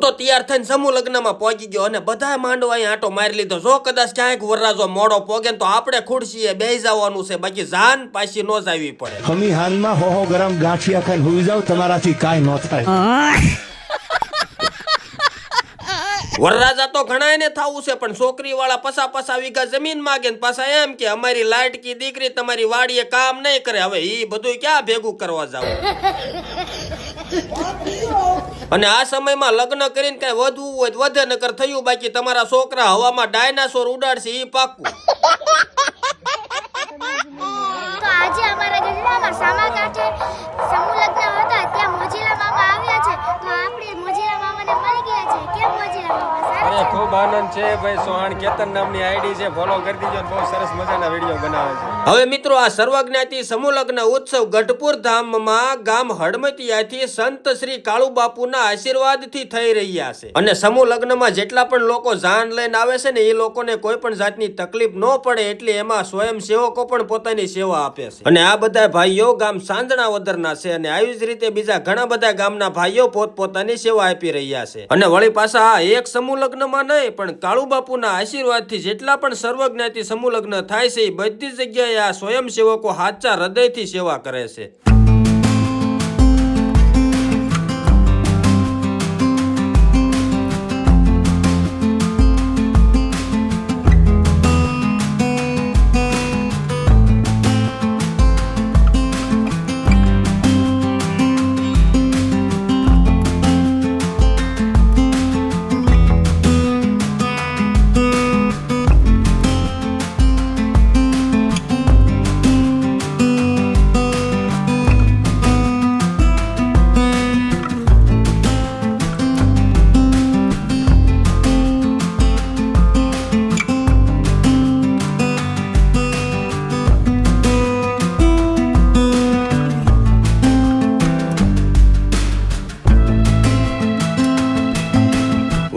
હું તો તૈયાર થઈને સમૂહ લગ્નમાં પહોંચી ગયો અને બધા માંડવા અહીં આંટો મારી લીધો. જો કદાચ ક્યાંક વરરાજો મોડો પોગે તો આપણે ખુરશીએ બેસી જવાનું છે, બાકી જાન પાછી નો જાવી પડે. હમી હાલમાં હો ગરમ ગાંઠિયા ખાઈને હુઈ જાવ, તમારાથી કાંઈ ન થાય. વરરાજા તો ઘણા ને થાવું છે, પણ છોકરી વાળા પસા વીઘા જમીન માગે ને પાછા એમ કે અમારી લાડકી દીકરી તમારી વાડીએ કામ નહીં કરે. હવે ઈ બધું ક્યાં ભેગું કરવા જાવ? અને આ સમયમાં લગ્ન કરીને કઈ વધવું હોય વધે, નકર થયું બાકી તમારા છોકરા હવામાં ડાયનાસોર ઉડાડશે ઈ પાક્કું. તો આજે અમારા ગઢડામાં સામાકાંઠે સમૂહ લગ્ન હતા, ત્યાં મોજીલા મામા આવ્યા છે. તો આપણે મોજીલા મામાને મળી ગયા છે. કેમ મોજીલા મામા? સારું અરે ખૂબ આનંદ છે ભાઈ. સોહાણ કેતન નામની આઈડી છે, ફોલો કરી દીજો. બહુ સરસ મજાના વિડીયો બનાવે છે. હવે મિત્રો, આ સર્વજ્ઞાતિ સમૂહ લગ્ન ઉત્સવ ગઢપુર ધામમાં ગામ હડમતિયાથી સંત શ્રી કાળુ બાપુના આશીર્વાદથી થઈ રહ્યા છે. અને સમૂહ લગ્નમાં જેટલા પણ લોકો જાન લઈને આવે છે ને, એ લોકોને કોઈ પણ જાતની તકલીફ ન પડે એટલે એમાં સ્વયંસેવકો પણ પોતાની સેવા આપે છે. અને આ બધા ભાઈઓ ગામ સાંજણાવદરના છે, અને આવી જ રીતે બીજા ઘણા બધા ગામના ભાઈઓ પોતપોતાની સેવા આપી રહ્યા છે. અને વળી પાછા આ એક સમૂહ લગ્નમાં નહીં, પણ કાળુ બાપુના આશીર્વાદથી જેટલા પણ સર્વજ્ઞાતિ સમૂહ લગ્ન થાય છે, એ બધી જગ્યાએ આ સ્વયંસેવકો સાચા હૃદયથી સેવા કરે છે.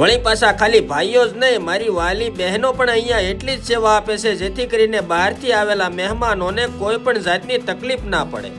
વળી પાછા ખાલી ભાઈઓ જ નહીં, મારી વાલી બહેનો પણ અહીંયા એટલી જ સેવા આપે છે, જેથી કરીને બહારથી આવેલા મહેમાનોને કોઈ પણ જાતની તકલીફ ના પડે.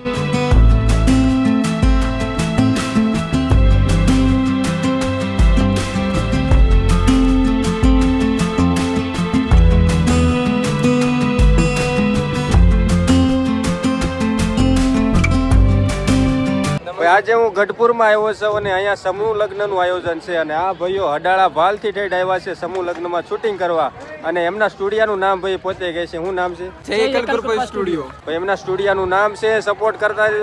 આજે હું ગઢપુરમાં આવ્યો છું અને અહીંયા સમૂહ લગ્નનું આયોજન છે. અને આ ભાઈઓ હડાળા ભાલથી ઠેઠ આવ્યા છે સમૂહ લગ્નમાં શૂટિંગ કરવા. અને એમના સ્ટુડિયાનું નામ ભાઈ પોતે કહે છે. શું નામ છે? જય કલકુરભાઈ સ્ટુડિયો. એમના સ્ટુડિયાનું નામ છે. સપોર્ટ કરતા